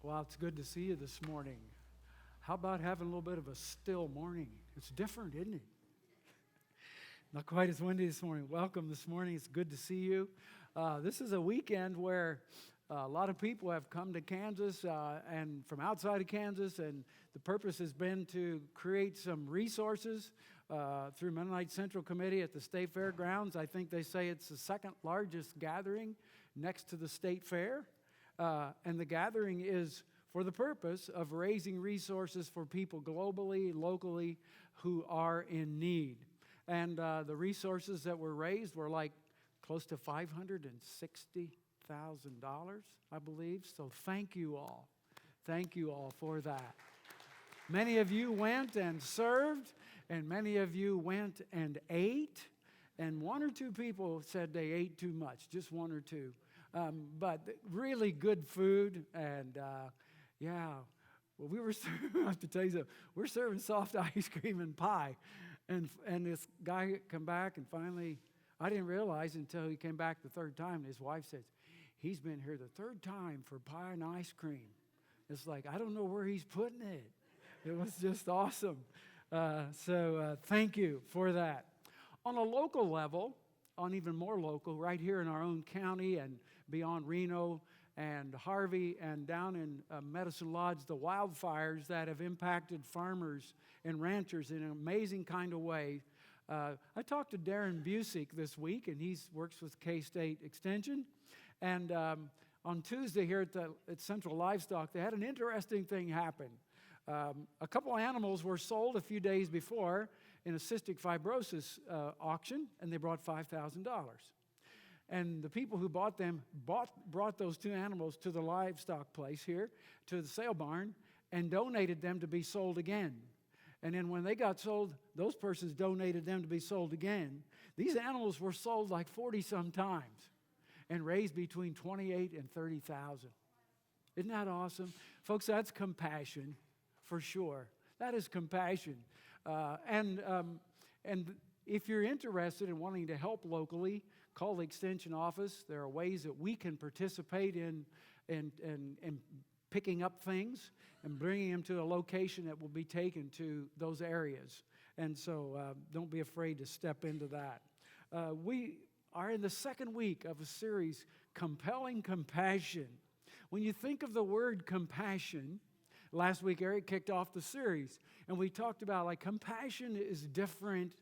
Well, it's good to see you this morning. How about having a little bit of a still morning? It's different, isn't it? Not quite as windy this morning. Welcome this morning. It's good to see you. This is a weekend where a lot of people have come to Kansas and from outside of Kansas, and the purpose has been to create some resources through Mennonite Central Committee at the State Fairgrounds. I think they say it's the second largest gathering next to the State Fair. And the gathering is for the purpose of raising resources for people globally, locally, who are in need. And the resources that were raised were like close to $560,000, I believe. So thank you all. Thank you all for that. Many of you went and served, and many of you went and ate. And one or two people said they ate too much, just one or two. But really good food, and well, we were I have to tell you something. We're serving soft ice cream and pie, and this guy come back, and finally, I didn't realize until he came back the third time, and his wife says, he's been here the third time for pie and ice cream. It's like, I don't know where he's putting it. It was just awesome. So thank you for that. On a local level, on even more local, right here in our own county and beyond Reno and Harvey and down in Medicine Lodge, the wildfires that have impacted farmers and ranchers in an amazing kind of way. I talked to Darren Busick this week, and he works with K-State Extension. And on Tuesday here at Central Livestock, they had an interesting thing happen. A couple of animals were sold a few days before in a cystic fibrosis auction, and they brought $5,000. And the people who bought them brought those two animals to the livestock place here, to the sale barn, and donated them to be sold again. And then when they got sold, those persons donated them to be sold again. These animals were sold like 40-some times and raised between $28,000 and $30,000. Isn't that awesome? Folks, that's compassion for sure. That is compassion. And if you're interested in wanting to help locally, call the Extension office. There are ways that we can participate in picking up things and bringing them to a location that will be taken to those areas. And so don't be afraid to step into that. We are in the second week of a series, Compelling Compassion. When you think of the word compassion, last week Eric kicked off the series, and we talked about like compassion is different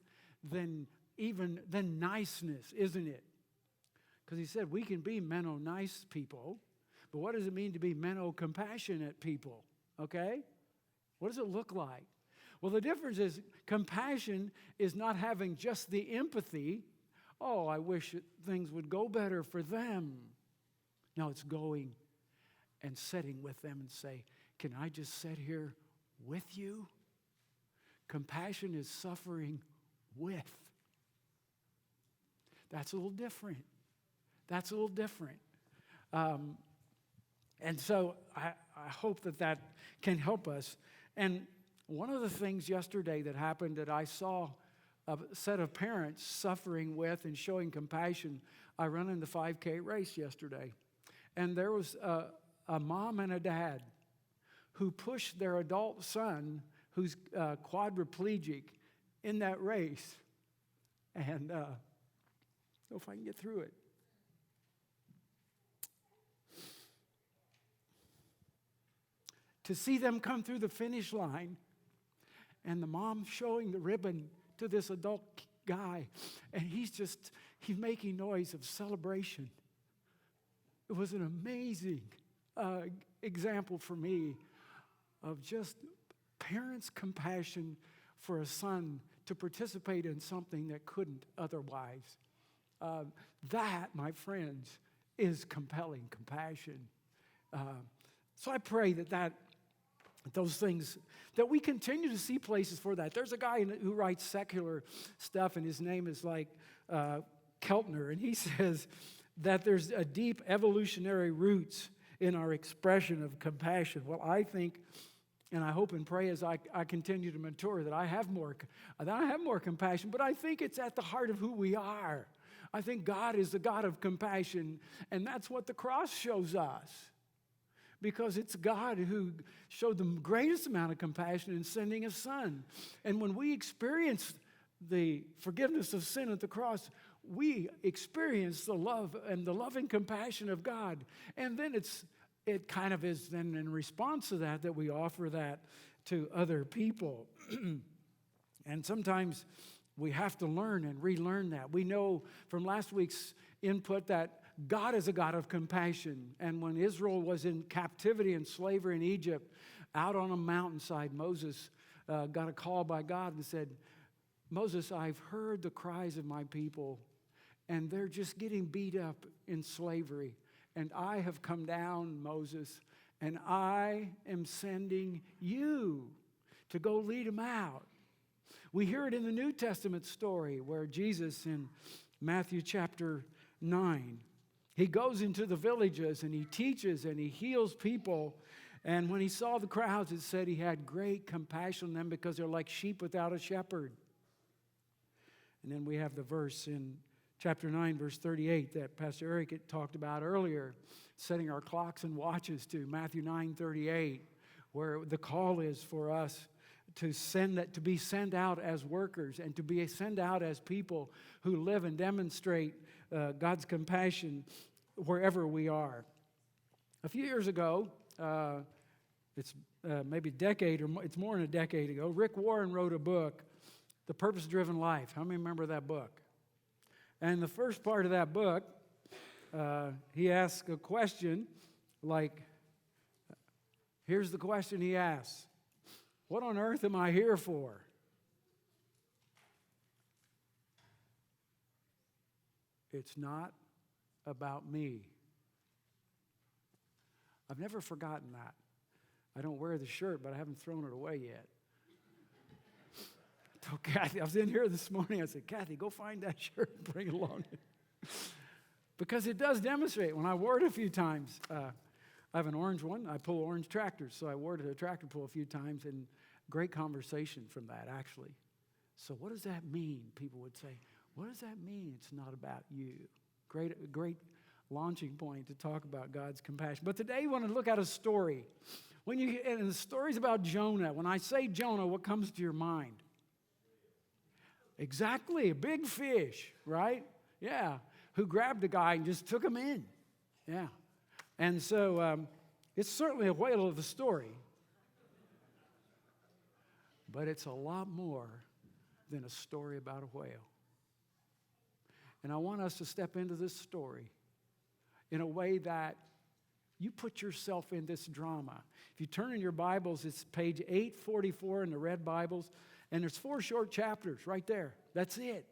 than niceness, isn't it? Because he said we can be nice people, but what does it mean to be compassionate people? Okay? What does it look like? Well, the difference is compassion is not having just the empathy. Oh, I wish things would go better for them. No, it's going and sitting with them and say, can I just sit here with you? Compassion is suffering with. That's a little different. That's a little different. And so I hope that can help us. And one of the things yesterday that happened that I saw a set of parents suffering with and showing compassion, I ran in the 5K race yesterday. And there was a mom and a dad who pushed their adult son, who's quadriplegic, in that race. And if I can get through it. To see them come through the finish line, and the mom showing the ribbon to this adult guy, and he's making noise of celebration. It was an amazing example for me of just parents' compassion for a son to participate in something that couldn't otherwise. That, my friends, is compelling compassion. So I pray that those things, that we continue to see places for that. There's a guy who writes secular stuff, and his name is like Keltner, and he says that there's a deep evolutionary roots in our expression of compassion. Well, I think, and I hope and pray as I continue to mature that I have more compassion, but I think it's at the heart of who we are. I think God is the God of compassion, and that's what the cross shows us. because it's God who showed the greatest amount of compassion in sending His Son. And when we experience the forgiveness of sin at the cross, we experience the love and the loving compassion of God. And then it kind of is then in response to that we offer that to other people. And sometimes we have to learn and relearn that. We know from last week's input that God is a God of compassion. And when Israel was in captivity and slavery in Egypt, out on a mountainside, Moses got a call by God and said, Moses, I've heard the cries of my people, and they're just getting beat up in slavery. And I have come down, Moses, and I am sending you to go lead them out. We hear it in the New Testament story where Jesus in Matthew chapter 9, he goes into the villages and he teaches and he heals people. And when he saw the crowds, it said he had great compassion on them because they're like sheep without a shepherd. And then we have the verse in chapter 9, verse 38 that Pastor Eric had talked about earlier, setting our clocks and watches to Matthew 9:38, where the call is for us to be sent out as workers and to be sent out as people who live and demonstrate God's compassion wherever we are. A few years ago, it's maybe a decade or it's more than a decade ago, Rick Warren wrote a book, The Purpose-Driven Life. How many remember that book? And the first part of that book, he asks a question like, here's the question he asks. What on earth am I here for? It's not about me. I've never forgotten that. I don't wear the shirt, but I haven't thrown it away yet. I told Kathy, I was in here this morning, I said, Kathy, go find that shirt and bring it along. Because it does demonstrate. When I wore it a few times, I have an orange one. I pull orange tractors, so I wore it at a tractor pull a few times, and great conversation from that, actually. So what does that mean? People would say, what does that mean? It's not about you. Great launching point to talk about God's compassion. But today we want to look at a story. And the story's about Jonah. When I say Jonah, what comes to your mind? Exactly, a big fish, right? Yeah, who grabbed a guy and just took him in. Yeah. And so it's certainly a whale of a story. But it's a lot more than a story about a whale. And I want us to step into this story in a way that you put yourself in this drama. If you turn in your Bibles, it's page 844 in the red Bibles, and there's 4 short chapters right there. That's it.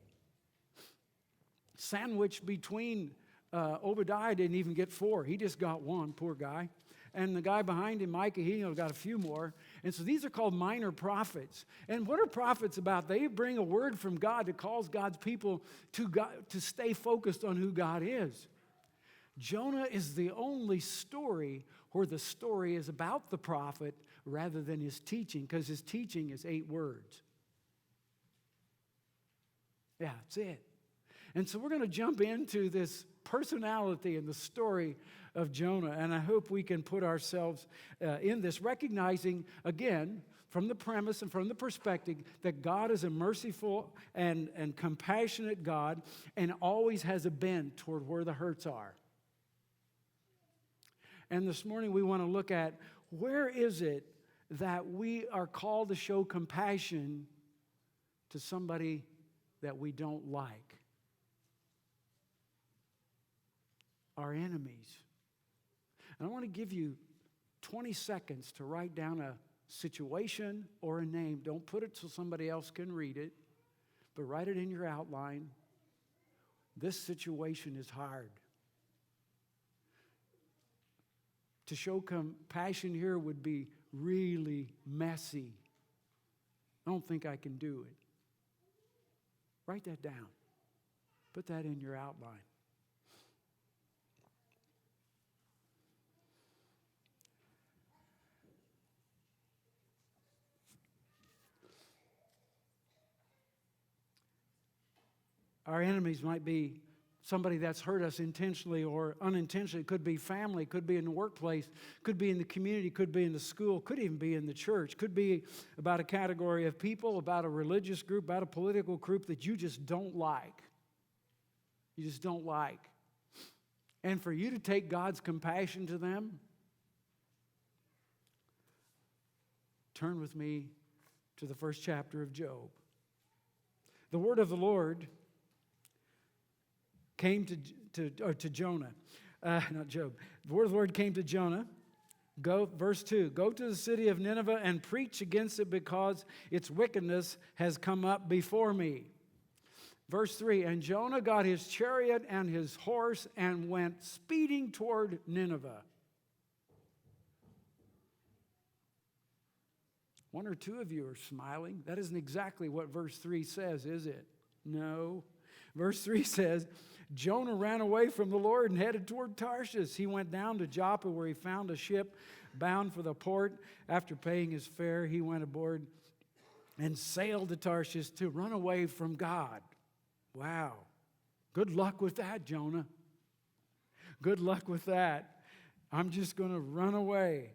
Sandwiched between Obadiah didn't even get 4. He just got 1, poor guy. And the guy behind him, Micah, he got a few more. And so these are called minor prophets. And what are prophets about? They bring a word from God that calls God's people to stay focused on who God is. Jonah is the only story where the story is about the prophet rather than his teaching, because his teaching is 8 words. Yeah, that's it. And so we're going to jump into this personality and the story of Jonah, and I hope we can put ourselves in this, recognizing, again, from the premise and from the perspective that God is a merciful and compassionate God and always has a bend toward where the hurts are. And this morning we want to look at where is it that we are called to show compassion to somebody that we don't like. Our enemies. And I want to give you 20 seconds to write down a situation or a name. Don't put it so somebody else can read it, but write it in your outline. This situation is hard. To show compassion here would be really messy. I don't think I can do it. Write that down. Put that in your outline. Our enemies might be somebody that's hurt us intentionally or unintentionally. It could be family, could be in the workplace, could be in the community, could be in the school, could even be in the church, could be about a category of people, about a religious group, about a political group that you just don't like. You just don't like. And for you to take God's compassion to them, turn with me to the first chapter of Job. The word of the Lord came to Jonah, not Job. The word of the Lord came to Jonah. Go, verse 2, go to the city of Nineveh and preach against it because its wickedness has come up before me. Verse 3, and Jonah got his chariot and his horse and went speeding toward Nineveh. One or two of you are smiling. That isn't exactly what verse 3 says, is it? No. Verse 3 says, Jonah ran away from the Lord and headed toward Tarshish. He went down to Joppa where he found a ship bound for the port. After paying his fare, he went aboard and sailed to Tarshish to run away from God. Wow. Good luck with that, Jonah. Good luck with that. I'm just going to run away.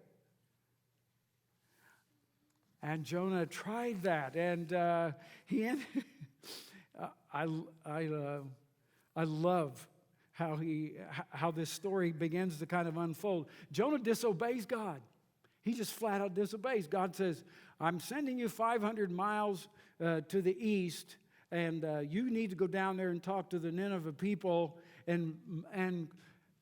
And Jonah tried that, and he ended. I love how this story begins to kind of unfold. Jonah disobeys God. He just flat out disobeys. God says, I'm sending you 500 miles to the east, and you need to go down there and talk to the Nineveh people. And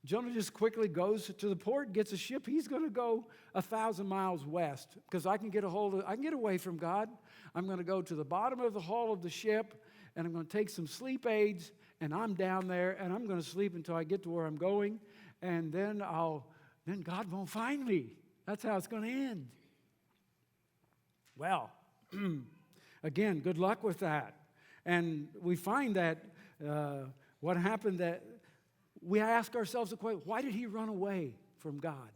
Jonah just quickly goes to the port, gets a ship. He's going to go 1,000 miles west because I can get away from God. I'm going to go to the bottom of the hull of the ship, and I'm going to take some sleep aids, and I'm down there, and I'm going to sleep until I get to where I'm going, and then God won't find me. That's how it's going to end. Well, again, good luck with that. And we find that what happened that we ask ourselves the question, why did he run away from God?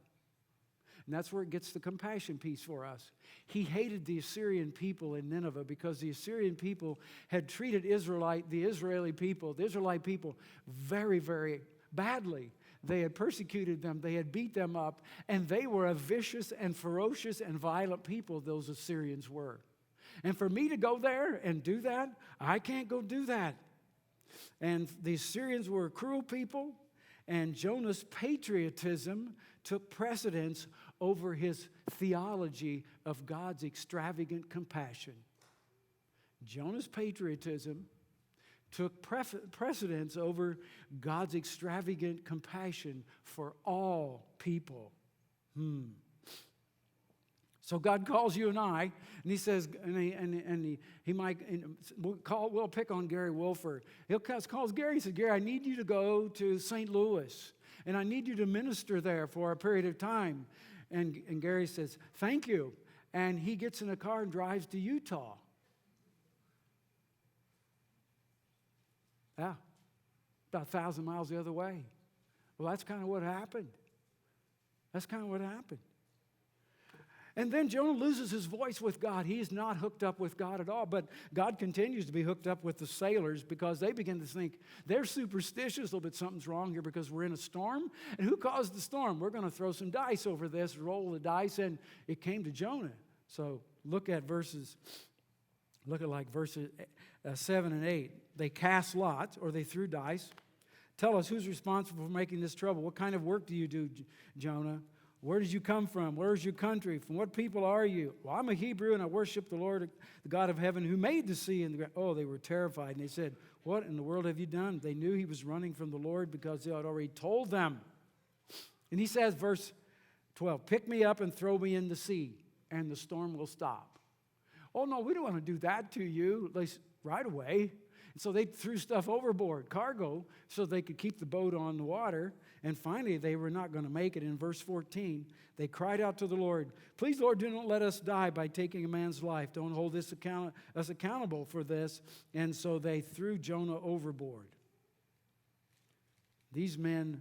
And that's where it gets the compassion piece for us. He hated the Assyrian people in Nineveh because the Assyrian people had treated the Israelite people, very, very badly. They had persecuted them. They had beat them up. And they were a vicious and ferocious and violent people, those Assyrians were. And for me to go there and do that, I can't go do that. And the Assyrians were a cruel people, and Jonah's patriotism took precedence over his theology of God's extravagant compassion. Jonah's patriotism took precedence over God's extravagant compassion for all people. So God calls you and I, and he says, we'll pick on Gary Wolford. He calls Gary and says, Gary, I need you to go to St. Louis, and I need you to minister there for a period of time. And Gary says, thank you. And he gets in a car and drives to Utah. Yeah, about 1,000 miles the other way. Well, that's kind of what happened. And then Jonah loses his voice with God. He is not hooked up with God at all. But God continues to be hooked up with the sailors because they begin to think they're superstitious. A little bit something's wrong here because we're in a storm. And who caused the storm? We're going to throw some dice over this, roll the dice, and it came to Jonah. So look at verses 7 and 8. They cast lots, or they threw dice. Tell us, who's responsible for making this trouble? What kind of work do you do, Jonah? Where did you come from? Where is your country? From what people are you? Well, I'm a Hebrew, and I worship the Lord, the God of heaven, who made the sea and the ground. Oh, they were terrified, and they said, what in the world have you done? They knew he was running from the Lord because they had already told them. And he says, verse 12, pick me up and throw me in the sea, and the storm will stop. Oh, no, we don't want to do that to you, at least right away. And so they threw stuff overboard, cargo, so they could keep the boat on the water. And finally, they were not going to make it. In verse 14, they cried out to the Lord, please, Lord, do not let us die by taking a man's life. Don't hold us accountable for this. And so they threw Jonah overboard. These men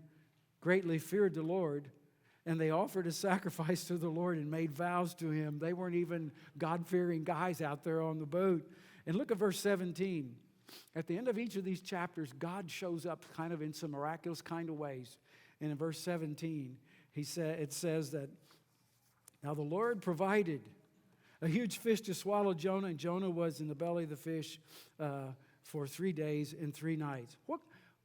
greatly feared the Lord, and they offered a sacrifice to the Lord and made vows to him. They weren't even God-fearing guys out there on the boat. And look at verse 17. At the end of each of these chapters, God shows up kind of in some miraculous kind of ways. And in verse 17, it says that, now the Lord provided a huge fish to swallow Jonah, and Jonah was in the belly of the fish for 3 days and 3 nights.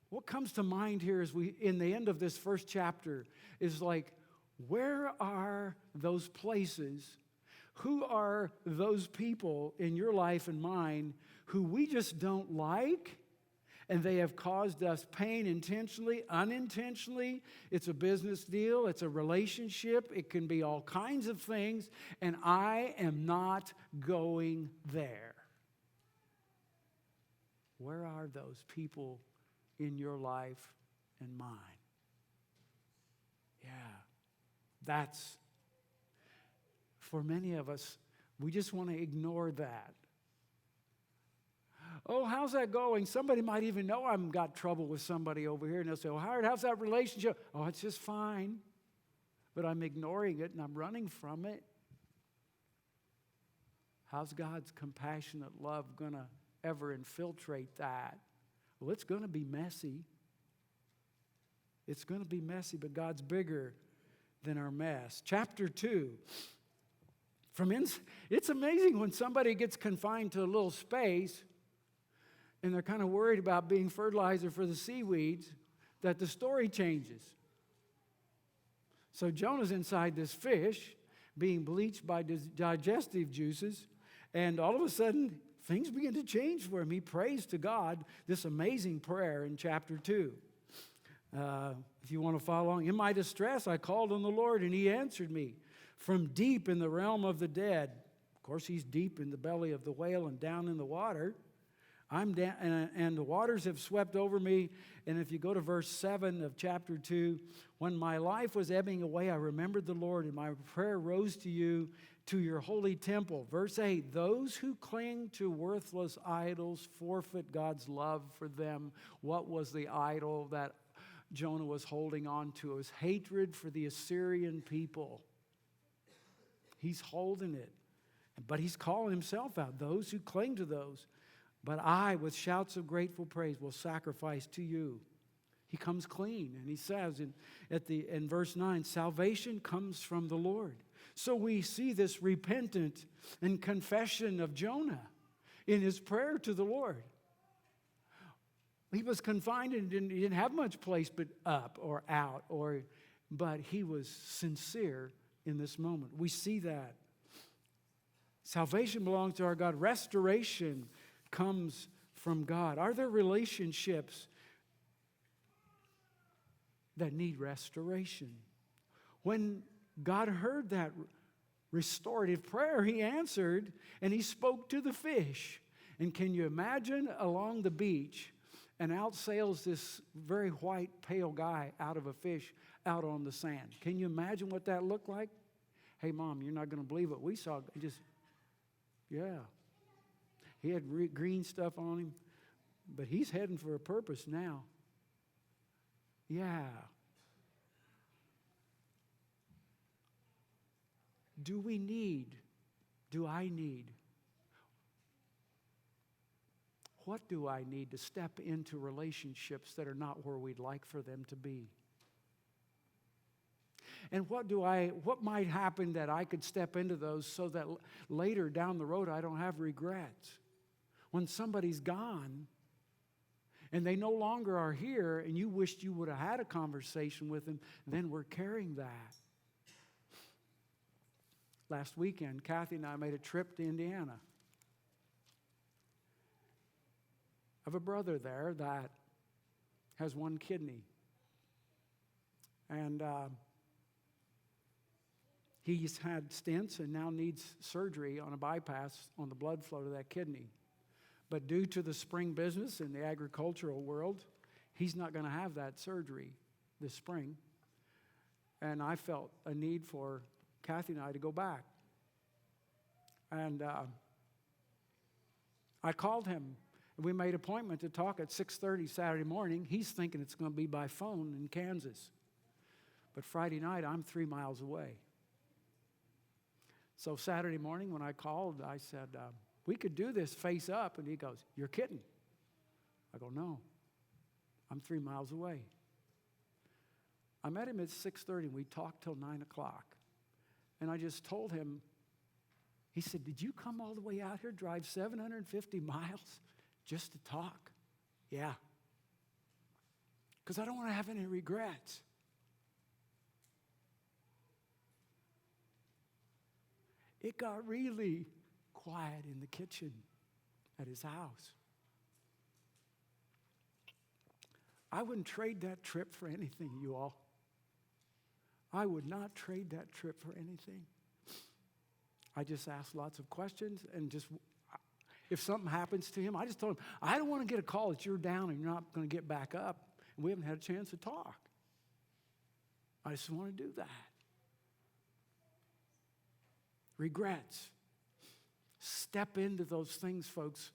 What comes to mind here is in the end of this first chapter is like, where are those places? Who are those people in your life and mine who we just don't like? And they have caused us pain intentionally, unintentionally. It's a business deal. It's a relationship. It can be all kinds of things. And I am not going there. Where are those people in your life and mine? Yeah, that's, for many of us, we just want to ignore that. Oh, how's that going? Somebody might even know I've got trouble with somebody over here, and they'll say, well, Howard, how's that relationship? Oh, it's just fine. But I'm ignoring it, and I'm running from it. How's God's compassionate love going to ever infiltrate that? Well, it's going to be messy. It's going to be messy, but God's bigger than our mess. Chapter 2. It's amazing when somebody gets confined to a little space and they're kind of worried about being fertilizer for the seaweeds, that the story changes. So Jonah's inside this fish being bleached by digestive juices, and all of a sudden, things begin to change for him. He prays to God this amazing prayer in chapter 2. If you want to follow along. In my distress, I called on the Lord, and he answered me. From deep in the realm of the dead, of course, he's deep in the belly of the whale and down in the water. I'm down, and the waters have swept over me. And if you go to verse 7 of chapter 2, when my life was ebbing away, I remembered the Lord, and my prayer rose to you, to your holy temple. Verse 8, those who cling to worthless idols forfeit God's love for them. What was the idol that Jonah was holding on to? It was hatred for the Assyrian people. He's holding it. But he's calling himself out, those who cling to those. But I, with shouts of grateful praise, will sacrifice to you. He comes clean, and he says in verse 9, salvation comes from the Lord. So we see this repentant and confession of Jonah in his prayer to the Lord. He was confined and he didn't have much place but up or out, but he was sincere in this moment. We see that. Salvation belongs to our God. Restoration comes from God. Are there relationships that need restoration? When God heard that restorative prayer, he answered and he spoke to the fish. And can you imagine along the beach, and out sails this very white, pale guy out of a fish out on the sand? Can you imagine what that looked like? Hey, Mom, you're not going to believe what we saw. Yeah. He had green stuff on him, but he's heading for a purpose now. Yeah. Do I need? What do I need to step into relationships that are not where we'd like for them to be? And what might happen that I could step into those so that later down the road I don't have regrets? When somebody's gone and they no longer are here and you wished you would have had a conversation with them, then we're carrying that. Last weekend, Kathy and I made a trip to Indiana. I have a brother there that has one kidney. And he's had stents and now needs surgery on a bypass on the blood flow to that kidney. But due to the spring business in the agricultural world, he's not going to have that surgery this spring. And I felt a need for Kathy and I to go back. And I called him. We made an appointment to talk at 6:30 Saturday morning. He's thinking it's going to be by phone in Kansas. But Friday night, I'm 3 miles away. So Saturday morning when I called, I said, we could do this face up. And he goes, you're kidding. I go, no, I'm 3 miles away. I met him at 6:30, and we talked till 9 o'clock. And I just told him, he said, did you come all the way out here, drive 750 miles just to talk? Yeah. Because I don't want to have any regrets. It got really quiet in the kitchen at his house. I wouldn't trade that trip for anything, you all. I would not trade that trip for anything. I just asked lots of questions, and just if something happens to him, I just told him, I don't want to get a call that you're down and you're not going to get back up, and we haven't had a chance to talk. I just want to do that. Regrets. Step into those things, folks,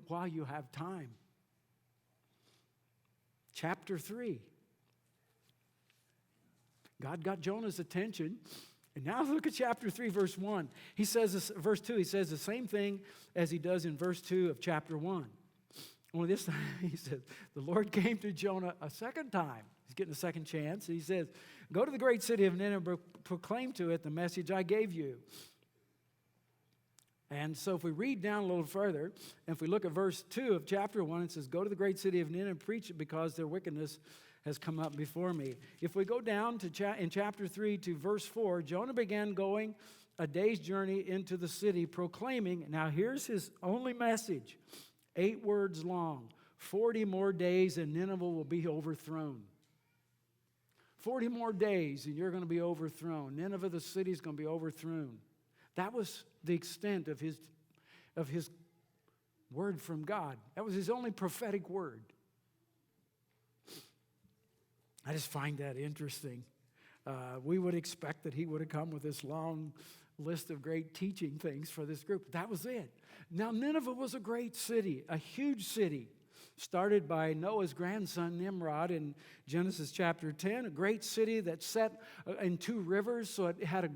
while you have time. Chapter 3. God got Jonah's attention. And now look at chapter 3, verse 1. He says this, verse 2, he says the same thing as he does in verse 2 of chapter 1. Only this time, he says, the Lord came to Jonah a second time. He's getting a second chance. He says, go to the great city of Nineveh, proclaim to it the message I gave you. And so if we read down a little further, and if we look at verse 2 of chapter 1, it says, go to the great city of Nineveh, preach it because their wickedness has come up before me. If we go down to in chapter 3 to verse 4, Jonah began going a day's journey into the city, proclaiming, now here's his only message, 8 words long, 40 more days and Nineveh will be overthrown. 40 more days and you're going to be overthrown. Nineveh, the city, is going to be overthrown. That was the extent of his word from God. That was his only prophetic word. I just find that interesting. We would expect that he would have come with this long list of great teaching things for this group. That was it. Now, Nineveh was a great city, a huge city, started by Noah's grandson Nimrod in Genesis chapter 10, a great city that set in 2 rivers, so it had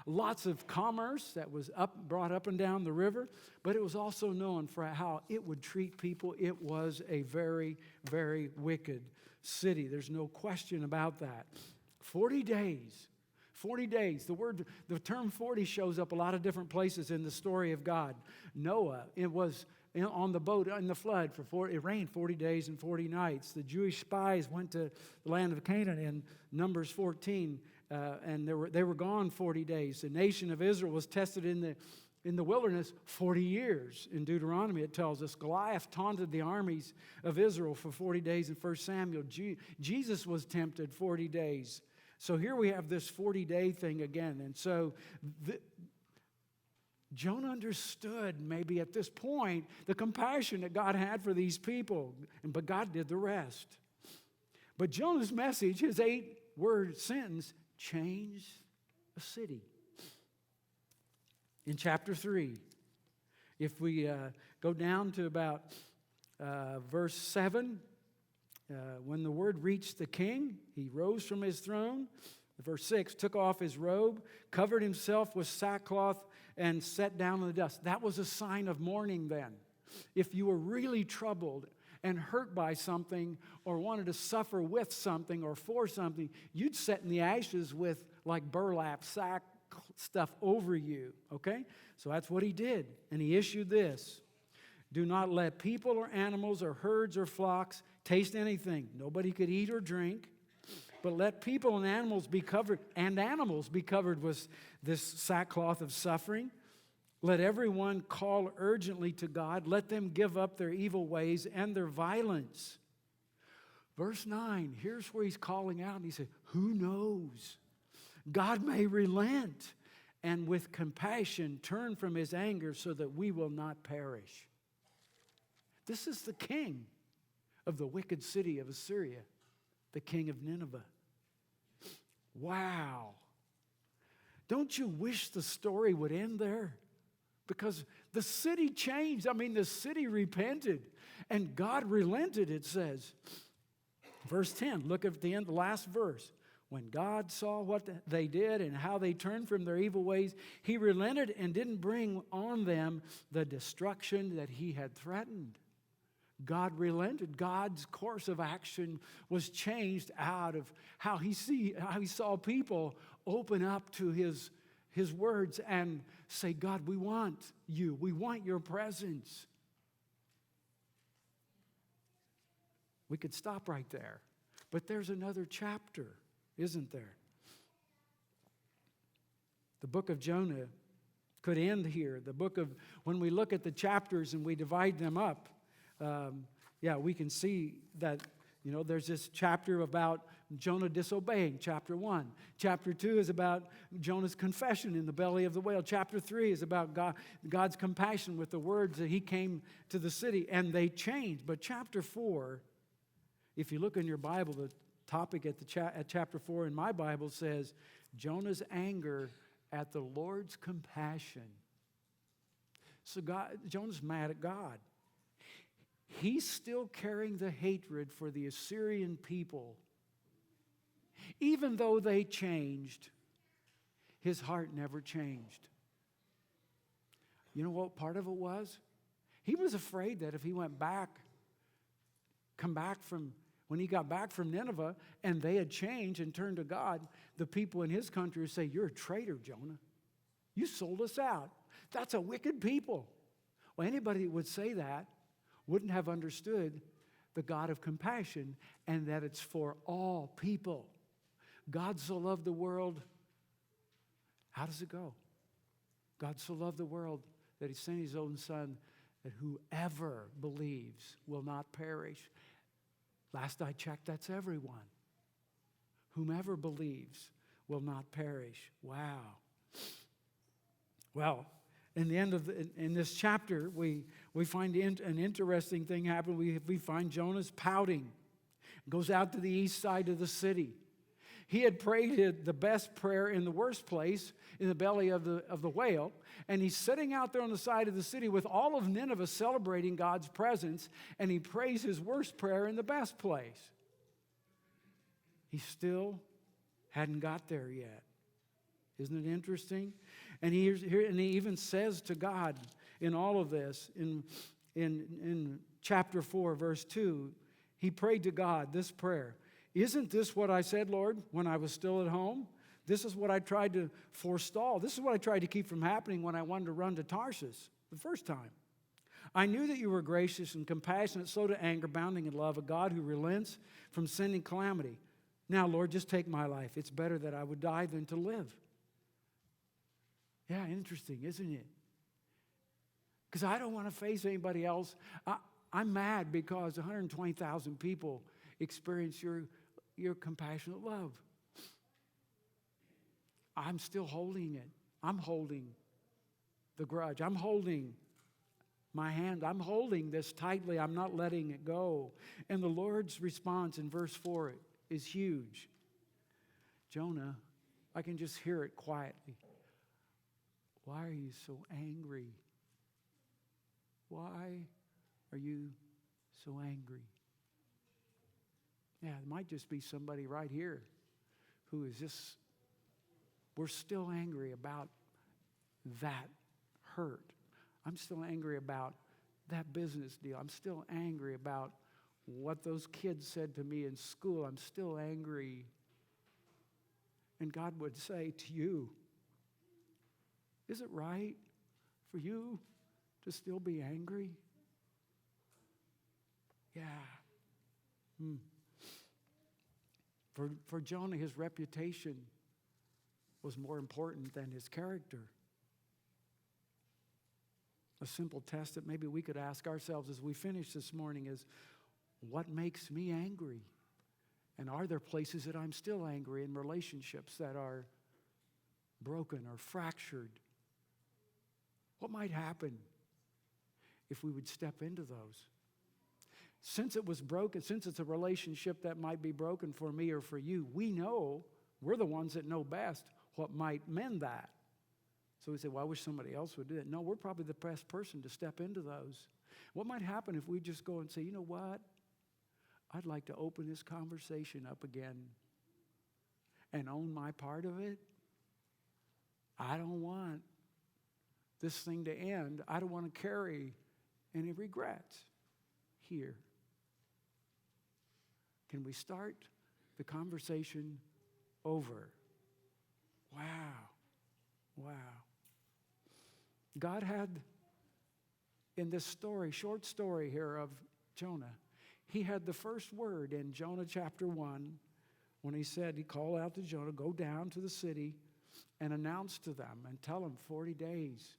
lots of commerce that was brought up and down the river, but it was also known for how it would treat people. It was a very, very wicked city. There's no question about that. 40 days. 40 days. The term 40 shows up a lot of different places in the story of God. Noah, it was on the boat in the flood it rained 40 days and 40 nights. The Jewish spies went to the land of Canaan in Numbers 14, and they were gone 40 days. The nation of Israel was tested in the wilderness 40 years. In Deuteronomy, it tells us Goliath taunted the armies of Israel for 40 days in 1 Samuel. Jesus was tempted 40 days. So here we have this 40-day thing again. And so Jonah understood maybe at this point the compassion that God had for these people. But God did the rest. But Jonah's message, his 8-word sentence, changed a city. In chapter 3, if we go down to about verse 7, when the word reached the king, he rose from his throne. Verse 6, took off his robe, covered himself with sackcloth, and sat down in the dust. That was a sign of mourning then. If you were really troubled and hurt by something or wanted to suffer with something or for something, you'd sit in the ashes with like burlap sack stuff over you, okay? So that's what he did. And he issued this: do not let people or animals or herds or flocks taste anything. Nobody could eat or drink, but let people and animals be covered with this sackcloth of suffering. Let everyone call urgently to God. Let them give up their evil ways and their violence. Verse 9, here's where he's calling out, and he said, who knows? God may relent and with compassion turn from his anger so that we will not perish. This is the king of the wicked city of Assyria, the king of Nineveh. Wow. Don't you wish the story would end there? Because the city changed. The city repented and God relented, it says. Verse 10, look at the end, the last verse. When God saw what they did and how they turned from their evil ways, he relented and didn't bring on them the destruction that he had threatened. God relented. God's course of action was changed out of how he saw people open up to his words and say, God, we want you. We want your presence. We could stop right there. But there's another chapter, isn't there? The book of Jonah could end here. When we look at the chapters and we divide them up, we can see that, there's this chapter about Jonah disobeying, chapter 1. Chapter 2 is about Jonah's confession in the belly of the whale. Chapter 3 is about God's compassion with the words that he came to the city, and they changed. But chapter 4, if you look in your Bible, the topic at chapter 4 in my Bible says, Jonah's anger at the Lord's compassion. So Jonah's mad at God. He's still carrying the hatred for the Assyrian people. Even though they changed, his heart never changed. You know what part of it was? He was afraid that if he when he got back from Nineveh and they had changed and turned to God, the people in his country would say, you're a traitor, Jonah. You sold us out. That's a wicked people. Well, anybody that would say that wouldn't have understood the God of compassion and that it's for all people. God so loved the world. How does it go? God so loved the world that he sent his own son, that whoever believes will not perish. Last I checked, that's everyone. Whomever believes will not perish. Wow. Well, in this chapter, we find an interesting thing happen. We find Jonah's pouting. Goes out to the east side of the city. He had prayed the best prayer in the worst place, in the belly of the whale, and he's sitting out there on the side of the city with all of Nineveh celebrating God's presence, and he prays his worst prayer in the best place. He still hadn't got there yet. Isn't it interesting? And he even says to God in all of this, in chapter 4, verse 2, he prayed to God this prayer. Isn't this what I said, Lord, when I was still at home? This is what I tried to forestall. This is what I tried to keep from happening when I wanted to run to Tarshish the first time. I knew that you were gracious and compassionate, slow to anger, abounding in love, a God who relents from sending calamity. Now, Lord, just take my life. It's better that I would die than to live. Yeah, interesting, isn't it? Because I don't want to face anybody else. I'm mad because 120,000 people experience your compassionate love. I'm still holding it. I'm holding the grudge. I'm holding my hand. I'm holding this tightly. I'm not letting it go. And the Lord's response in verse 4 is huge. Jonah, I can just hear it quietly. Why are you so angry? Why are you so angry? Yeah, it might just be somebody right here who is just, we're still angry about that hurt. I'm still angry about that business deal. I'm still angry about what those kids said to me in school. I'm still angry. And God would say to you, is it right for you to still be angry? Yeah. For Jonah, his reputation was more important than his character. A simple test that maybe we could ask ourselves as we finish this morning is, what makes me angry? And are there places that I'm still angry in relationships that are broken or fractured? What might happen if we would step into those? Since it was broken, since it's a relationship that might be broken for me or for you, we know, we're the ones that know best what might mend that. So we say, well, I wish somebody else would do it. No, we're probably the best person to step into those. What might happen if we just go and say, you know what? I'd like to open this conversation up again and own my part of it. I don't want this thing to end. I don't want to carry any regrets. here? Can we start the conversation over? Wow. Wow. God had, in this story, short story here of Jonah, he had the first word in Jonah chapter 1 when he said, he called out to Jonah, go down to the city and announce to them and tell them 40 days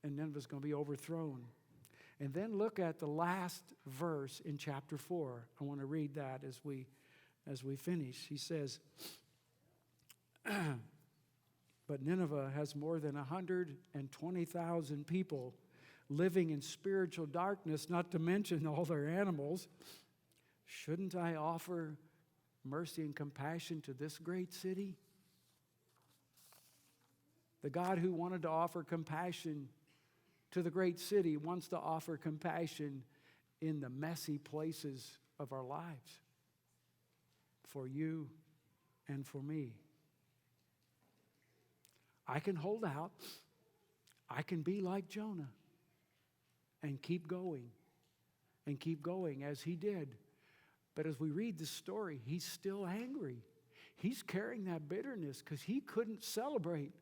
and Nineveh's going to be overthrown. And then look at the last verse in chapter 4. I want to read that as we finish. He says, but Nineveh has more than 120,000 people living in spiritual darkness, not to mention all their animals. Shouldn't I offer mercy and compassion to this great city? The God who wanted to offer compassion to the great city wants to offer compassion in the messy places of our lives for you and for me. I can hold out. I can be like Jonah and keep going as he did. But as we read this story, he's still angry. He's carrying that bitterness because he couldn't celebrate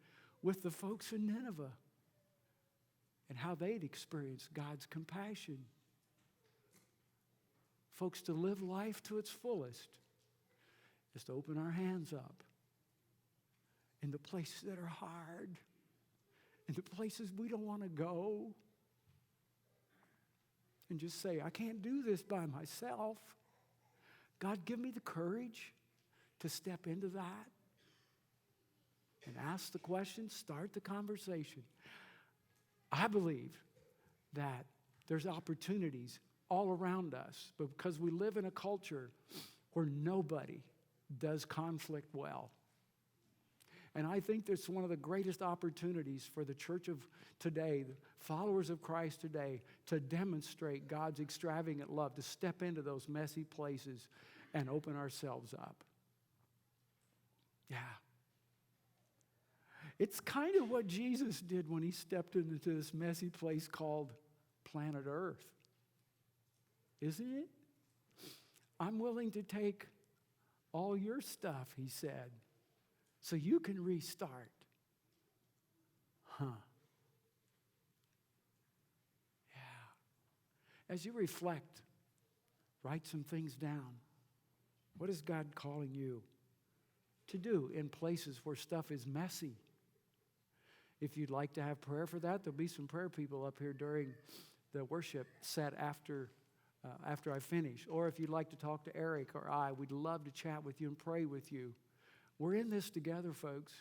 with the folks in Nineveh and how they'd experienced God's compassion. Folks, to live life to its fullest is to open our hands up in the places that are hard, in the places we don't want to go, and just say, I can't do this by myself. God, give me the courage to step into that and ask the question, start the conversation. I believe that there's opportunities all around us, but because we live in a culture where nobody does conflict well. And I think that's one of the greatest opportunities for the church of today, the followers of Christ today, to demonstrate God's extravagant love, to step into those messy places and open ourselves up. Yeah. It's kind of what Jesus did when he stepped into this messy place called planet Earth. Isn't it? I'm willing to take all your stuff, he said, so you can restart. Yeah. As you reflect, write some things down. What is God calling you to do in places where stuff is messy? If you'd like to have prayer for that, there'll be some prayer people up here during the worship set after I finish. Or if you'd like to talk to Eric or I, we'd love to chat with you and pray with you. We're in this together, folks.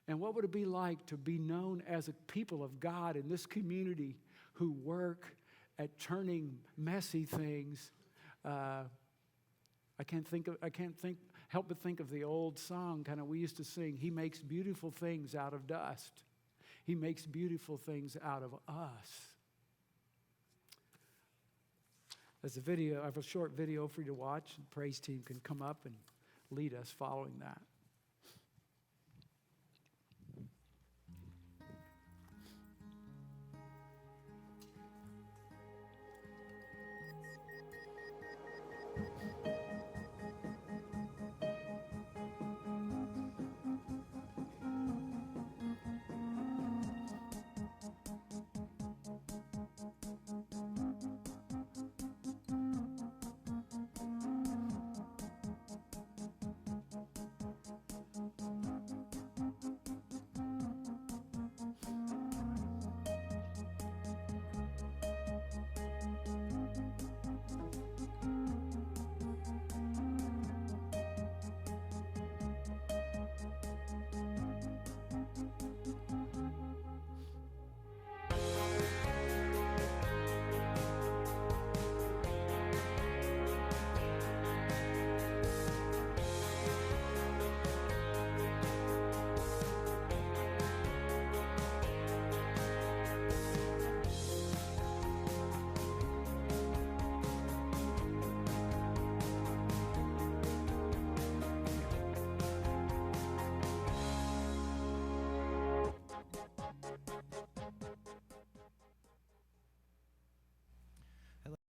And what would it be like to be known as a people of God in this community who work at turning messy things? I can't help but think of the old song kind of we used to sing, He makes beautiful things out of dust. He makes beautiful things out of us. There's I have a short video for you to watch. The praise team can come up and lead us following that.